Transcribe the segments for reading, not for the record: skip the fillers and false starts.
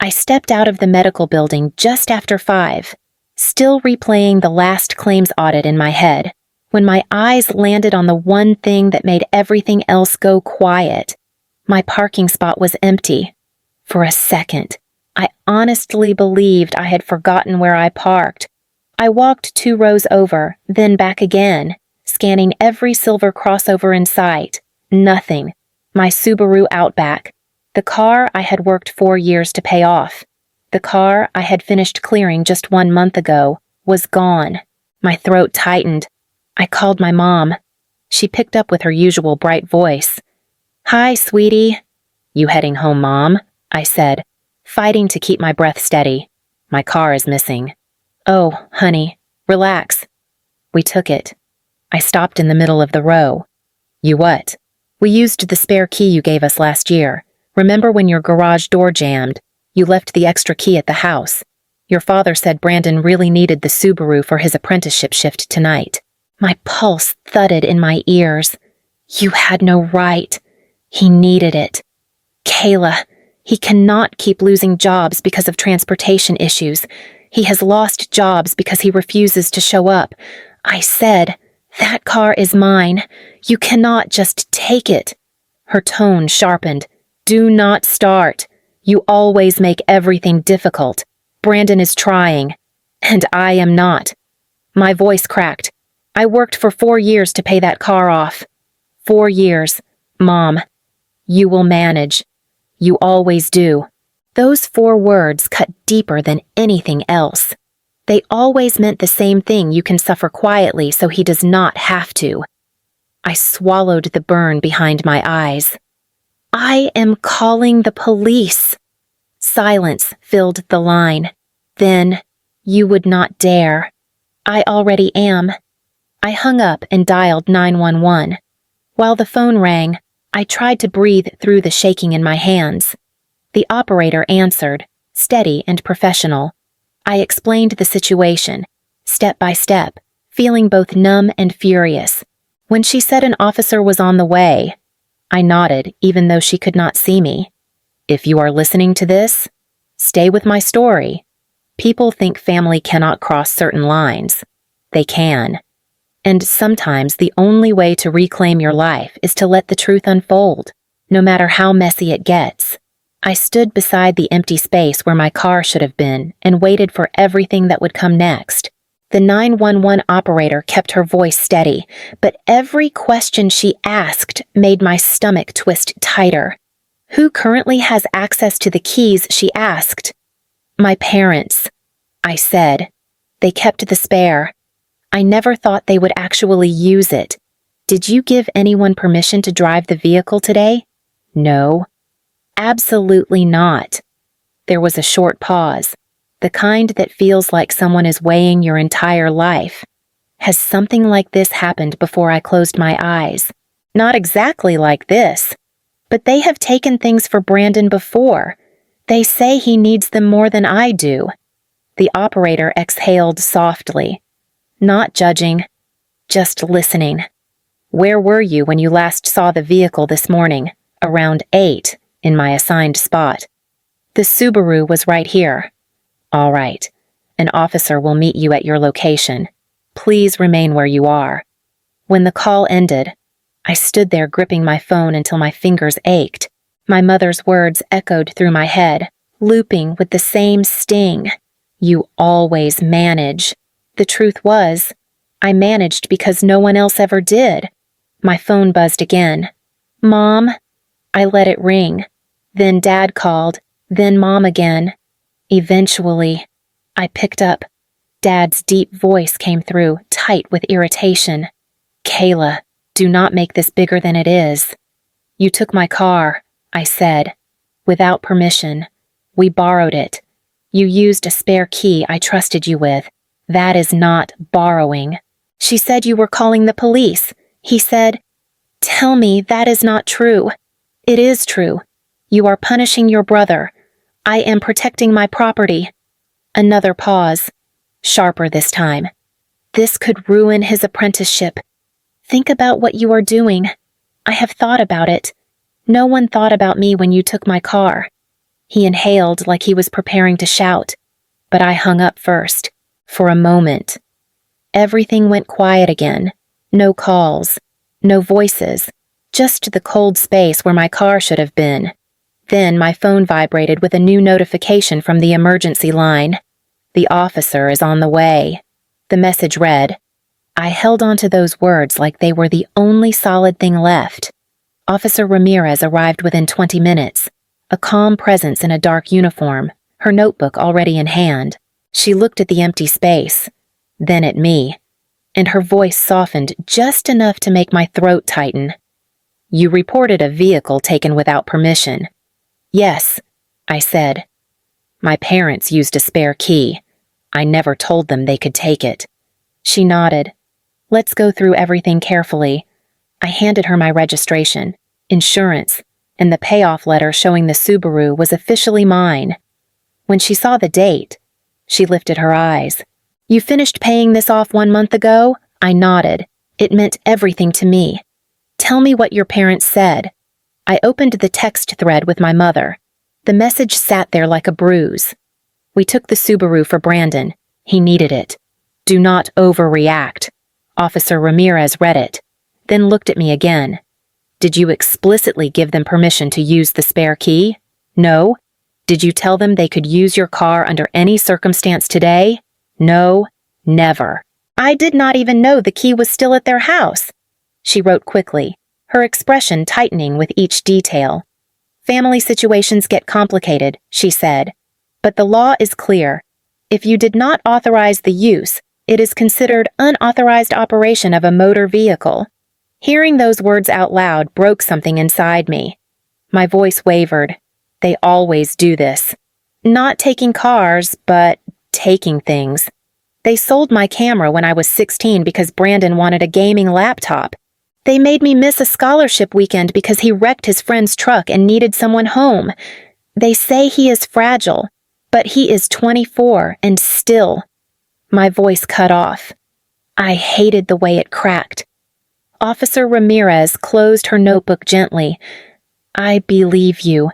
I stepped out of the medical building just after 5, still replaying the last claims audit in my head, when my eyes landed on the one thing that made everything else go quiet. My parking spot was empty. For a second, I honestly believed I had forgotten where I parked. I walked 2 rows over, then back again, scanning every silver crossover in sight. Nothing. My Subaru Outback. The car I had worked 4 years to pay off. The car I had finished clearing just 1 month ago was gone. My throat tightened. I called my mom. She picked up with her usual bright voice. "Hi, sweetie." "You heading home, Mom?" I said, fighting to keep my breath steady. "My car is missing." "Oh, honey, relax." We took it. I stopped in the middle of the row. "You what?" "We used the spare key you gave us last year. Remember when your garage door jammed? You left the extra key at the house. Your father said Brandon really needed the Subaru for his apprenticeship shift tonight." My pulse thudded in my ears. You had no right. He needed it. Kayla, he cannot keep losing jobs because of transportation issues. He has lost jobs because he refuses to show up. I said, "That car is mine. You cannot just take it." Her tone sharpened. "Do not start. You always make everything difficult. Brandon is trying. And I am not." My voice cracked. "I worked for 4 years to pay that car off. 4 years. Mom, you will manage. You always do." Those 4 words cut deeper than anything else. They always meant the same thing: you can suffer quietly so he does not have to. I swallowed the burn behind my eyes. "I am calling the police." Silence filled the line. Then, "You would not dare." "I already am." I hung up and dialed 911. While the phone rang, I tried to breathe through the shaking in my hands. The operator answered, steady and professional. I explained the situation, step by step, feeling both numb and furious. When she said an officer was on the way, I nodded even though she could not see me. "If you are listening to this, stay with my story. People think family cannot cross certain lines. They can. And sometimes the only way to reclaim your life is to let the truth unfold, no matter how messy it gets." I stood beside the empty space where my car should have been and waited for everything that would come next. The 911 operator kept her voice steady, but every question she asked made my stomach twist tighter. "Who currently has access to the keys?" she asked. "My parents," I said. "They kept the spare. I never thought they would actually use it. Did you give anyone permission to drive the vehicle today?" "No." "Absolutely not." There was a short pause, the kind that feels like someone is weighing your entire life. Has something like this happened before I closed my eyes? Not exactly like this, but they have taken things for Brandon before. They say he needs them more than I do. The operator exhaled softly. Not judging, just listening. "Where were you when you last saw the vehicle this morning?" "Around 8, in my assigned spot." "The Subaru was right here." "All right. An officer will meet you at your location. Please remain where you are." When the call ended, I stood there gripping my phone until my fingers ached. My mother's words echoed through my head, looping with the same sting. "You always manage." The truth was, I managed because no one else ever did. My phone buzzed again. "Mom?" I let it ring. Then Dad called, then Mom again. Eventually, I picked up. Dad's deep voice came through, tight with irritation. "Kayla, do not make this bigger than it is." "You took my car," I said. "Without permission. We borrowed it. You used a spare key I trusted you with. That is not borrowing." "She said you were calling the police." He said, "Tell me that is not true." "It is true. You are punishing your brother. I am protecting my property." Another pause, sharper this time. "This could ruin his apprenticeship. Think about what you are doing." "I have thought about it. No one thought about me when you took my car." He inhaled like he was preparing to shout, but I hung up first, for a moment. Everything went quiet again. No calls, no voices, just the cold space where my car should have been. Then my phone vibrated with a new notification from the emergency line. "The officer is on the way." The message read. I held on to those words like they were the only solid thing left. Officer Ramirez arrived within 20 minutes, a calm presence in a dark uniform, her notebook already in hand. She looked at the empty space, then at me, and her voice softened just enough to make my throat tighten. "You reported a vehicle taken without permission." "Yes," I said. "My parents used a spare key. I never told them they could take it." She nodded. "Let's go through everything carefully." I handed her my registration, insurance, and the payoff letter showing the Subaru was officially mine. When she saw the date, she lifted her eyes. "You finished paying this off 1 month ago?" I nodded. It meant everything to me. "Tell me what your parents said." I opened the text thread with my mother. The message sat there like a bruise. "We took the Subaru for Brandon. He needed it. Do not overreact." Officer Ramirez read it, then looked at me again. "Did you explicitly give them permission to use the spare key?" "No." "Did you tell them they could use your car under any circumstance today?" "No, never." "I did not even know the key was still at their house." She wrote quickly, her expression tightening with each detail. "Family situations get complicated," she said, "but the law is clear. If you did not authorize the use, it is considered unauthorized operation of a motor vehicle." Hearing those words out loud broke something inside me. My voice wavered. They always do this. Not taking cars, but taking things. They sold my camera when I was 16 because Brandon wanted a gaming laptop. They made me miss a scholarship weekend because he wrecked his friend's truck and needed someone home. They say he is fragile, but he is 24 and still. My voice cut off. I hated the way it cracked. Officer Ramirez closed her notebook gently. "I believe you,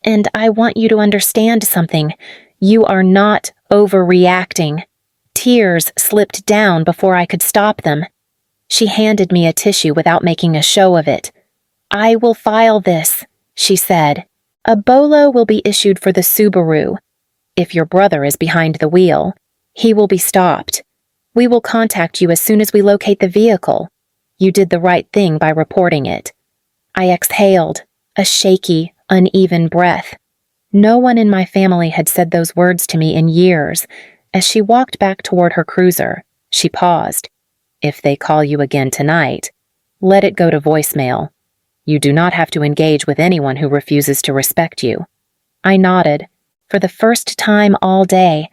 and I want you to understand something. You are not overreacting." Tears slipped down before I could stop them. She handed me a tissue without making a show of it. "I will file this," she said. "A BOLO will be issued for the Subaru. If your brother is behind the wheel, he will be stopped. We will contact you as soon as we locate the vehicle. You did the right thing by reporting it." I exhaled, a shaky, uneven breath. No one in my family had said those words to me in years. As she walked back toward her cruiser, she paused. "If they call you again tonight, let it go to voicemail. You do not have to engage with anyone who refuses to respect you." I nodded. For the first time all day,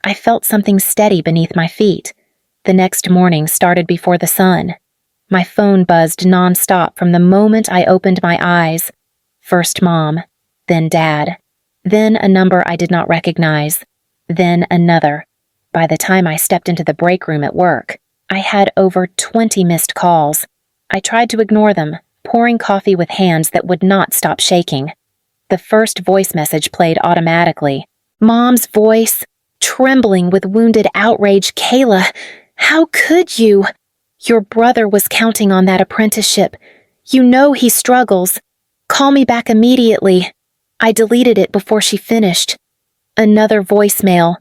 I felt something steady beneath my feet. The next morning started before the sun. My phone buzzed nonstop from the moment I opened my eyes. First Mom, then Dad, then a number I did not recognize, then another. By the time I stepped into the break room at work, I had over 20 missed calls. I tried to ignore them, pouring coffee with hands that would not stop shaking. The first voice message played automatically. Mom's voice, trembling with wounded outrage. "Kayla, how could you? Your brother was counting on that apprenticeship. You know he struggles. Call me back immediately." I deleted it before she finished. Another voicemail.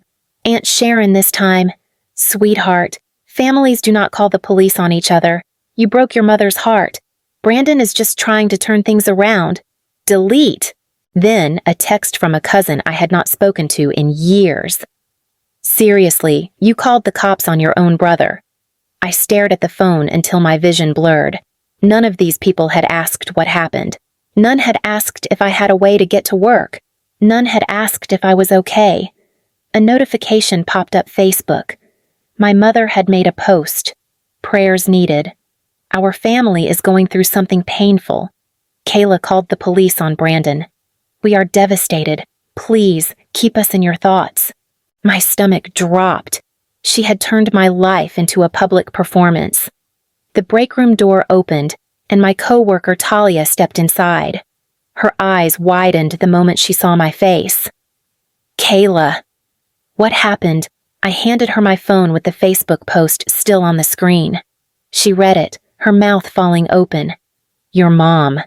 Aunt Sharon this time. "Sweetheart, families do not call the police on each other. You broke your mother's heart. Brandon is just trying to turn things around. Delete." Then a text from a cousin I had not spoken to in years. "Seriously, you called the cops on your own brother." I stared at the phone until my vision blurred. None of these people had asked what happened. None had asked if I had a way to get to work. None had asked if I was okay. A notification popped up Facebook. My mother had made a post. "Prayers needed. Our family is going through something painful. Kayla called the police on Brandon. We are devastated. Please keep us in your thoughts." My stomach dropped. She had turned my life into a public performance. The break room door opened, and my coworker Talia stepped inside. Her eyes widened the moment she saw my face. Kayla. What happened? I handed her my phone with the Facebook post still on the screen. She read it, her mouth falling open. Your mom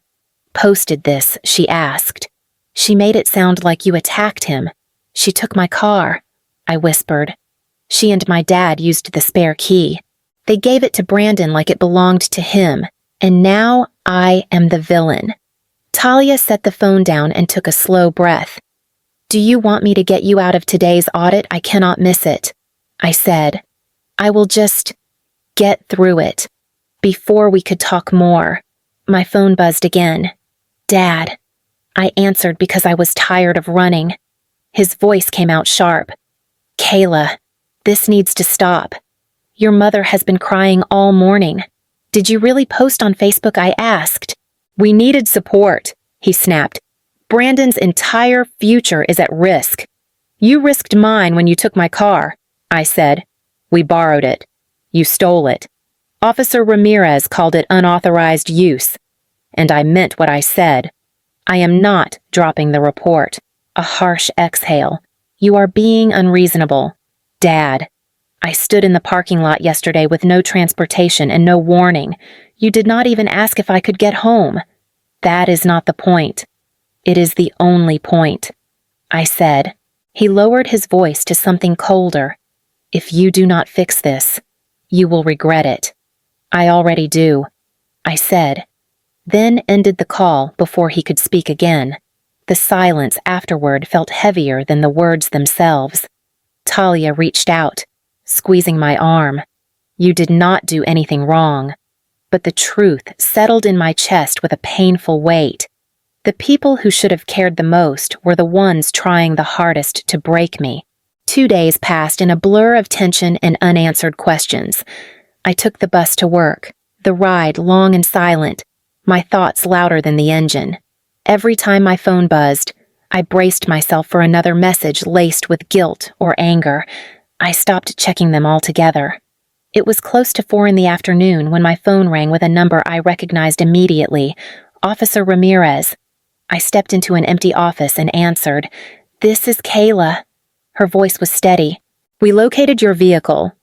posted this, she asked. She made it sound like you attacked him. She took my car, I whispered. She and my dad used the spare key. They gave it to Brandon like it belonged to him, and now I am the villain. Talia set the phone down and took a slow breath. Do you want me to get you out of today's audit? I cannot miss it, I said. I will just get through it. Before we could talk more, my phone buzzed again. Dad. I answered because I was tired of running. His voice came out sharp. Kayla, this needs to stop. Your mother has been crying all morning. Did you really post on Facebook? I asked. We needed support, he snapped. Brandon's entire future is at risk. You risked mine when you took my car, I said. We borrowed it. You stole it. Officer Ramirez called it unauthorized use. And I meant what I said. I am not dropping the report. A harsh exhale. You are being unreasonable. Dad. I stood in the parking lot yesterday with no transportation and no warning. You did not even ask if I could get home. That is not the point. It is the only point, I said. He lowered his voice to something colder. If you do not fix this, you will regret it. I already do, I said, then ended the call before he could speak again. The silence afterward felt heavier than the words themselves. Talia reached out, squeezing my arm. You did not do anything wrong. But the truth settled in my chest with a painful weight. The people who should have cared the most were the ones trying the hardest to break me. 2 days passed in a blur of tension and unanswered questions. I took the bus to work, the ride long and silent, my thoughts louder than the engine. Every time my phone buzzed, I braced myself for another message laced with guilt or anger. I stopped checking them altogether. It was close to 4 p.m. when my phone rang with a number I recognized immediately, Officer Ramirez. I stepped into an empty office and answered. This is Kayla. Her voice was steady. We located your vehicle.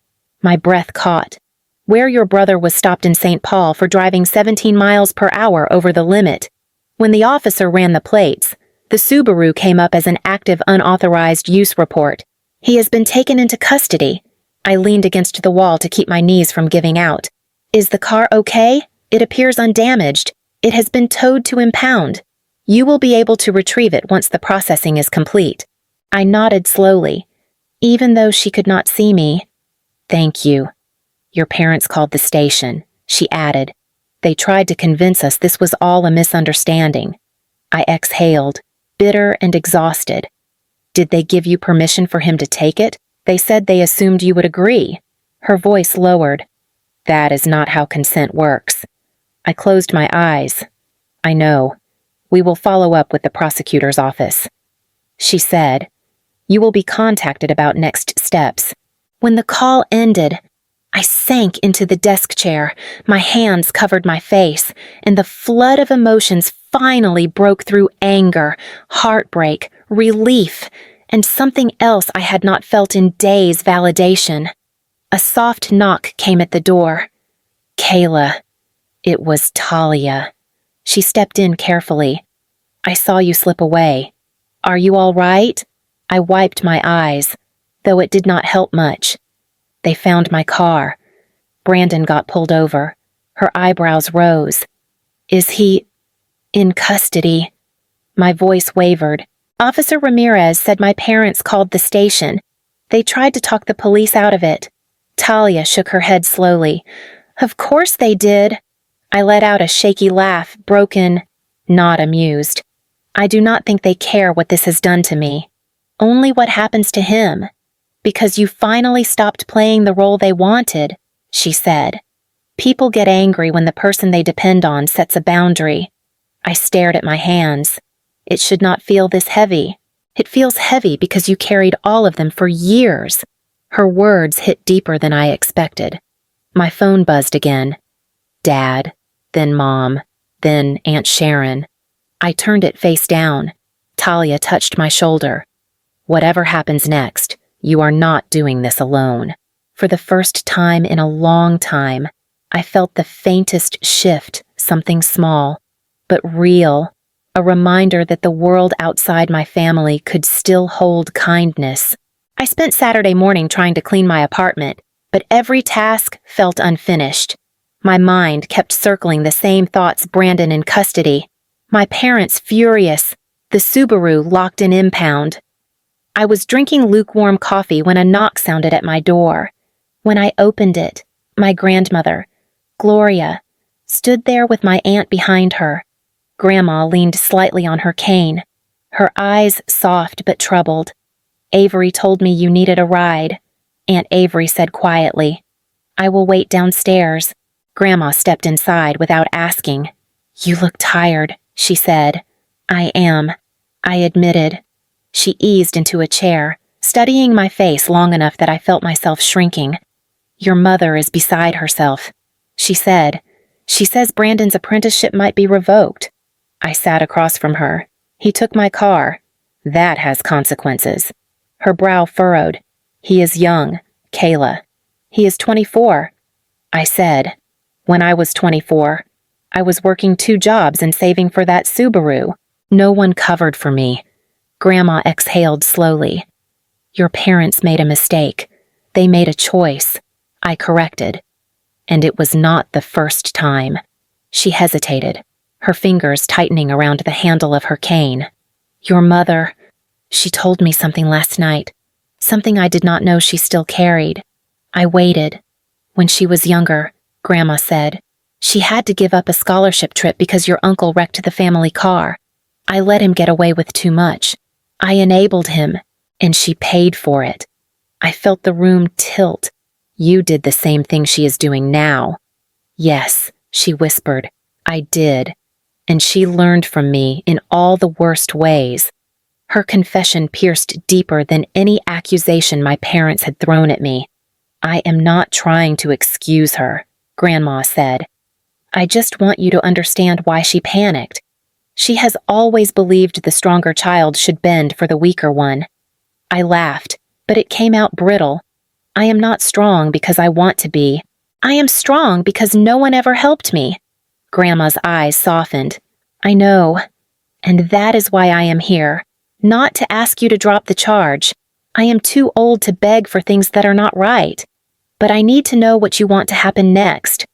My breath caught. Where your brother was stopped in St. Paul for driving 17 miles per hour over the limit. When the officer ran the plates, the Subaru came up as an active unauthorized use report. He has been taken into custody. I leaned against the wall to keep my knees from giving out. Is the car okay? It appears undamaged. It has been towed to impound. You will be able to retrieve it once the processing is complete. I nodded slowly, even though she could not see me. Thank you. Your parents called the station, she added. They tried to convince us this was all a misunderstanding. I exhaled, bitter and exhausted. Did they give you permission for him to take it? They said they assumed you would agree. Her voice lowered. That is not how consent works. I closed my eyes. I know. We will follow up with the prosecutor's office. She said, you will be contacted about next steps. When the call ended, I sank into the desk chair. My hands covered my face, and the flood of emotions finally broke through anger, heartbreak, relief, and something else I had not felt in days, validation. A soft knock came at the door. Kayla. It was Talia. She stepped in carefully. I saw you slip away. Are you all right? I wiped my eyes, though it did not help much. They found my car. Brandon got pulled over. Her eyebrows rose. Is he in custody? My voice wavered. Officer Ramirez said my parents called the station. They tried to talk the police out of it. Talia shook her head slowly. Of course they did. I let out a shaky laugh, broken, not amused. I do not think they care what this has done to me. Only what happens to him. Because you finally stopped playing the role they wanted, she said. People get angry when the person they depend on sets a boundary. I stared at my hands. It should not feel this heavy. It feels heavy because you carried all of them for years. Her words hit deeper than I expected. My phone buzzed again. Dad, then Mom, then Aunt Sharon. I turned it face down. Talia touched my shoulder. Whatever happens next, you are not doing this alone. For the first time in a long time, I felt the faintest shift, something small, but real, a reminder that the world outside my family could still hold kindness. I spent Saturday morning trying to clean my apartment, but every task felt unfinished. My mind kept circling the same thoughts: Brandon in custody, my parents furious, the Subaru locked in impound. I was drinking lukewarm coffee when a knock sounded at my door. When I opened it, my grandmother, Gloria, stood there with my aunt behind her. Grandma leaned slightly on her cane, her eyes soft but troubled. Avery told me you needed a ride. Aunt Avery said quietly. I will wait downstairs. Grandma stepped inside without asking. You look tired, she said. I am, I admitted. She eased into a chair, studying my face long enough that I felt myself shrinking. Your mother is beside herself, she said. She says Brandon's apprenticeship might be revoked. I sat across from her. He took my car. That has consequences. Her brow furrowed. He is young, Kayla. He is 24. I said, when I was 24, I was working 2 jobs and saving for that Subaru. No one covered for me. Grandma exhaled slowly. Your parents made a mistake. They made a choice. I corrected. And it was not the first time. She hesitated, her fingers tightening around the handle of her cane. Your mother, she told me something last night, something I did not know she still carried. I waited. When she was younger, Grandma said, she had to give up a scholarship trip because your uncle wrecked the family car. I let him get away with too much. I enabled him, and she paid for it. I felt the room tilt. You did the same thing she is doing now. Yes, she whispered, I did. And she learned from me in all the worst ways. Her confession pierced deeper than any accusation my parents had thrown at me. I am not trying to excuse her, Grandma said. I just want you to understand why she panicked. She has always believed the stronger child should bend for the weaker one. I laughed, but it came out brittle. I am not strong because I want to be. I am strong because no one ever helped me. Grandma's eyes softened. I know. And that is why I am here. Not to ask you to drop the charge. I am too old to beg for things that are not right. But I need to know what you want to happen next.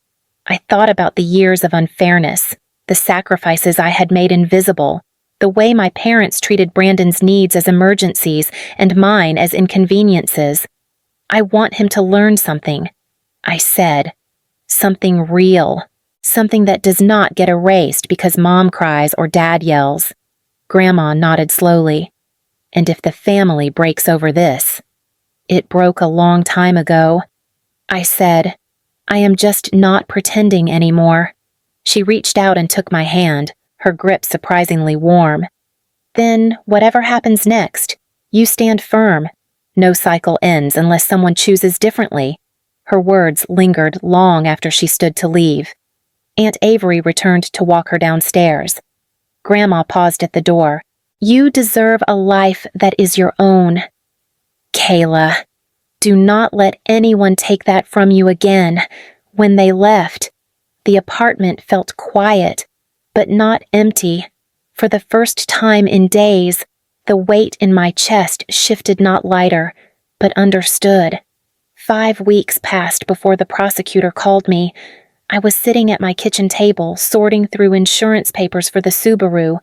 I thought about the years of unfairness, the sacrifices I had made invisible, the way my parents treated Brandon's needs as emergencies and mine as inconveniences. I want him to learn something, I said. Something real. Something that does not get erased because Mom cries or Dad yells. Grandma nodded slowly. And if the family breaks over this, it broke a long time ago. I said, I am just not pretending anymore. She reached out and took my hand, her grip surprisingly warm. Then, whatever happens next, you stand firm. No cycle ends unless someone chooses differently. Her words lingered long after she stood to leave. Aunt Avery returned to walk her downstairs. Grandma paused at the door. You deserve a life that is your own. Kayla, do not let anyone take that from you again. When they left, the apartment felt quiet, but not empty. For the first time in days, the weight in my chest shifted not lighter, but understood. 5 weeks passed before the prosecutor called me. I was sitting at my kitchen table, sorting through insurance papers for the Subaru,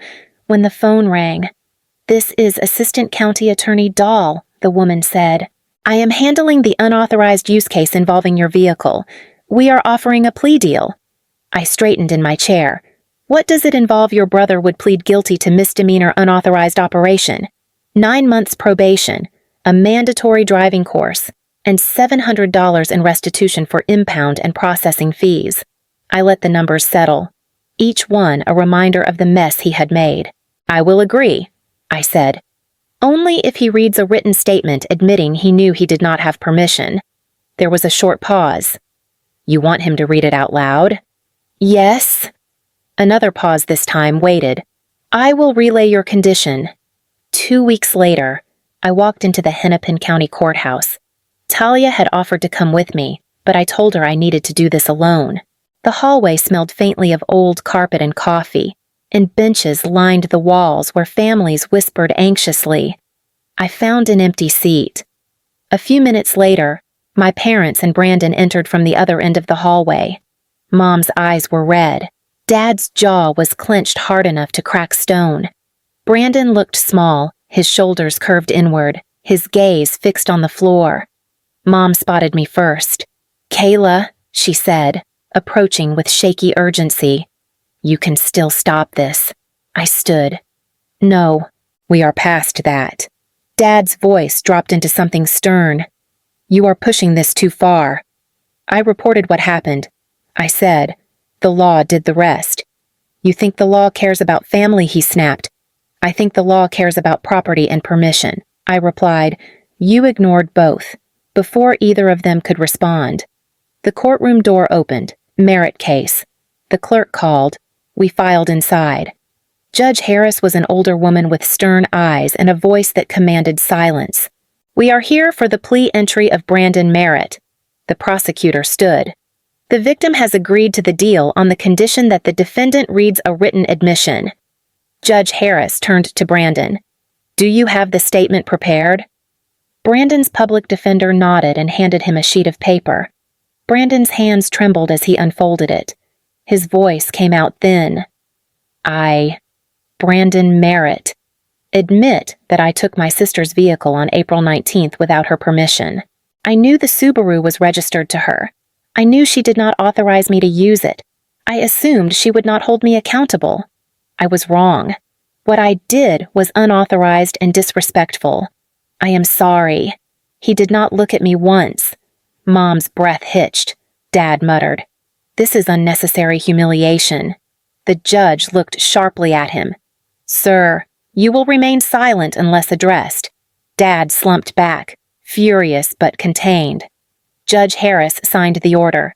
when the phone rang. This is Assistant County Attorney Dahl, the woman said. I am handling the unauthorized use case involving your vehicle. We are offering a plea deal. I straightened in my chair. What does it involve? Your brother would plead guilty to misdemeanor unauthorized operation, 9 months probation, a mandatory driving course, and $700 in restitution for impound and processing fees. I let the numbers settle, each one a reminder of the mess he had made. I will agree, I said. Only if he reads a written statement admitting he knew he did not have permission. There was a short pause. You want him to read it out loud? Yes. Another pause this time waited. I will relay your condition. 2 weeks later, I walked into the Hennepin County Courthouse. Talia had offered to come with me, but I told her I needed to do this alone. The hallway smelled faintly of old carpet and coffee, and benches lined the walls where families whispered anxiously. I found an empty seat. A few minutes later, my parents and Brandon entered from the other end of the hallway. Mom's eyes were red. Dad's jaw was clenched hard enough to crack stone. Brandon looked small, his shoulders curved inward, his gaze fixed on the floor. Mom spotted me first. "Kayla," she said, approaching with shaky urgency. "You can still stop this." I stood. "No, we are past that." Dad's voice dropped into something stern. "You are pushing this too far." I reported what happened. I said, "The law did the rest." "You think the law cares about family?" he snapped. "I think the law cares about property and permission," I replied. "You ignored both." Before either of them could respond, the courtroom door opened. Merritt case. The clerk called. We filed inside. Judge Harris was an older woman with stern eyes and a voice that commanded silence. "We are here for the plea entry of Brandon Merritt." The prosecutor stood. "The victim has agreed to the deal on the condition that the defendant reads a written admission." Judge Harris turned to Brandon. "Do you have the statement prepared?" Brandon's public defender nodded and handed him a sheet of paper. Brandon's hands trembled as he unfolded it. His voice came out thin. "I, Brandon Merritt, admit that I took my sister's vehicle on April 19th without her permission. I knew the Subaru was registered to her. I knew she did not authorize me to use it. I assumed she would not hold me accountable. I was wrong. What I did was unauthorized and disrespectful. I am sorry." He did not look at me once. Mom's breath hitched. Dad muttered, "This is unnecessary humiliation." The judge looked sharply at him. "Sir, you will remain silent unless addressed." Dad slumped back, furious but contained. Judge Harris signed the order.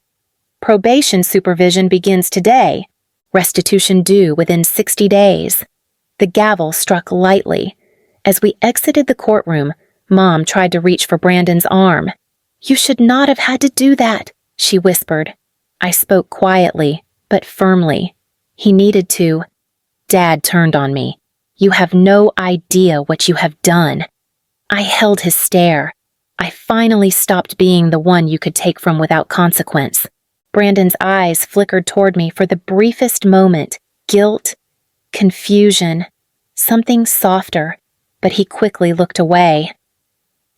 "Probation supervision begins today. Restitution due within 60 days. The gavel struck lightly. As we exited the courtroom, Mom tried to reach for Brandon's arm. "You should not have had to do that," she whispered. I spoke quietly, but firmly. "He needed to." Dad turned on me. "You have no idea what you have done." I held his stare. I finally stopped being the one you could take from without consequence. Brandon's eyes flickered toward me for the briefest moment. Guilt, confusion, something softer, but he quickly looked away.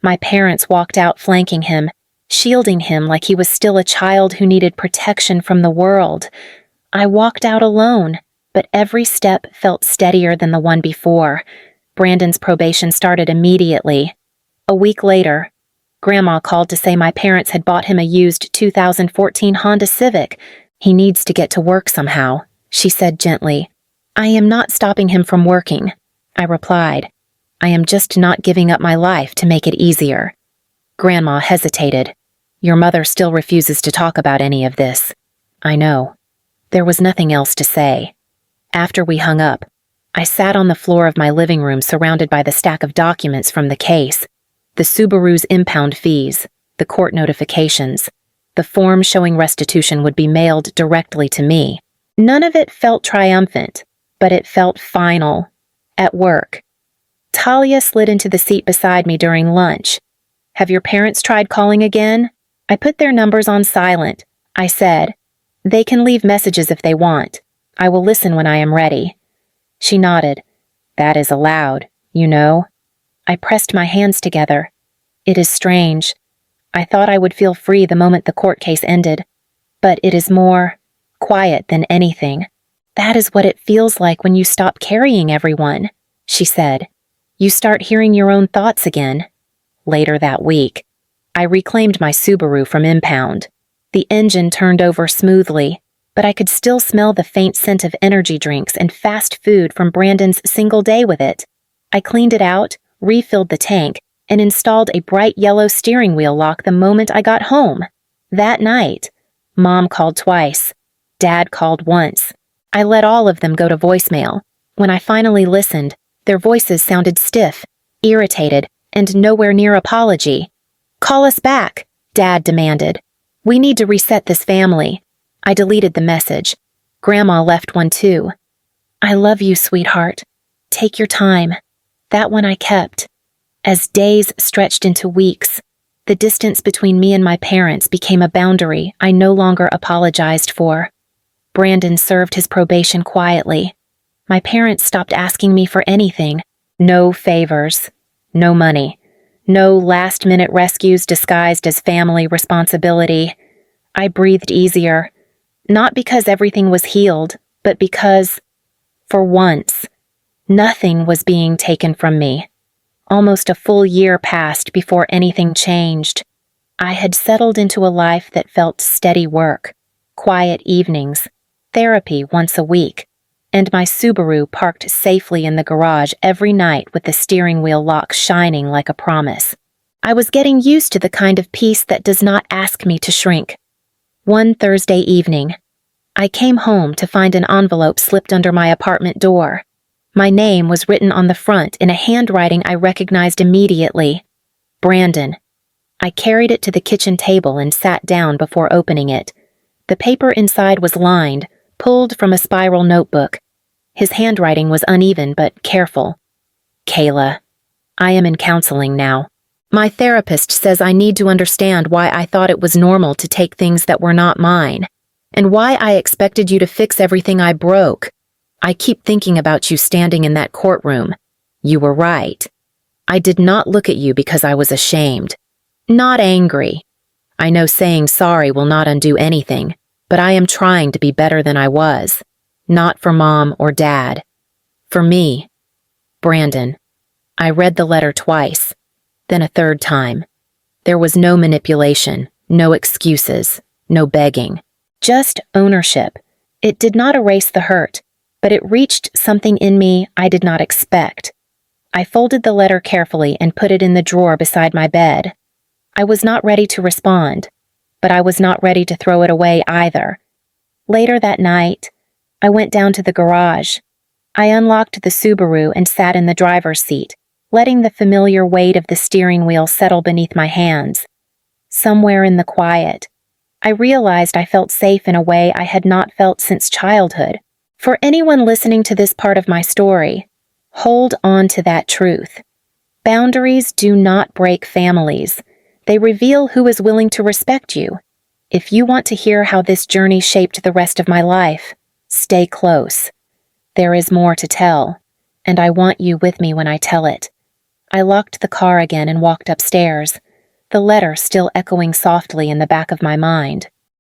My parents walked out flanking him, shielding him like he was still a child who needed protection from the world. I walked out alone, but every step felt steadier than the one before. Brandon's probation started immediately. A week later, Grandma called to say my parents had bought him a used 2014 Honda Civic. "He needs to get to work somehow," she said gently. "I am not stopping him from working," I replied. "I am just not giving up my life to make it easier." Grandma hesitated. "Your mother still refuses to talk about any of this." "I know." There was nothing else to say. After we hung up, I sat on the floor of my living room surrounded by the stack of documents from the case. The Subaru's impound fees, the court notifications, the form showing restitution would be mailed directly to me. None of it felt triumphant, but it felt final. At work, Talia slid into the seat beside me during lunch. "Have your parents tried calling again?" I put their numbers on silent. I said, "They can leave messages if they want. I will listen when I am ready." She nodded. "That is allowed, you know." I pressed my hands together. It is strange. I thought I would feel free the moment the court case ended, but it is more quiet than anything. "That is what it feels like when you stop carrying everyone," she said. "You start hearing your own thoughts again." Later that week, I reclaimed my Subaru from impound. The engine turned over smoothly, but I could still smell the faint scent of energy drinks and fast food from Brandon's single day with it. I cleaned it out, refilled the tank, and installed a bright yellow steering wheel lock the moment I got home. That night, Mom called twice. Dad called once. I let all of them go to voicemail. When I finally listened, their voices sounded stiff, irritated, and nowhere near apology. "Call us back," Dad demanded. "We need to reset this family." I deleted the message. Grandma left one too. "I love you, sweetheart. Take your time." That one I kept. As days stretched into weeks, the distance between me and my parents became a boundary I no longer apologized for. Brandon served his probation quietly. My parents stopped asking me for anything. No favors. No money. No last-minute rescues disguised as family responsibility. I breathed easier. Not because everything was healed, but because, for once, nothing was being taken from me. Almost a full year passed before anything changed. I had settled into a life that felt steady work, quiet evenings, therapy once a week, and my Subaru parked safely in the garage every night with the steering wheel lock shining like a promise. I was getting used to the kind of peace that does not ask me to shrink. One Thursday evening, I came home to find an envelope slipped under my apartment door. My name was written on the front in a handwriting I recognized immediately. Brandon. I carried it to the kitchen table and sat down before opening it. The paper inside was lined, pulled from a spiral notebook. His handwriting was uneven but careful. "Kayla, I am in counseling now. My therapist says I need to understand why I thought it was normal to take things that were not mine, and why I expected you to fix everything I broke. I keep thinking about you standing in that courtroom. You were right. I did not look at you because I was ashamed. Not angry. I know saying sorry will not undo anything, but I am trying to be better than I was. Not for Mom or Dad. For me. Brandon." I read the letter twice, then a third time. There was no manipulation, no excuses, no begging. Just ownership. It did not erase the hurt, but it reached something in me I did not expect. I folded the letter carefully and put it in the drawer beside my bed. I was not ready to respond, but I was not ready to throw it away either. Later that night, I went down to the garage. I unlocked the Subaru and sat in the driver's seat, letting the familiar weight of the steering wheel settle beneath my hands. Somewhere in the quiet, I realized I felt safe in a way I had not felt since childhood. For anyone listening to this part of my story, hold on to that truth. Boundaries do not break families. They reveal who is willing to respect you. If you want to hear how this journey shaped the rest of my life, stay close. There is more to tell, and I want you with me when I tell it. I locked the car again and walked upstairs, the letter still echoing softly in the back of my mind.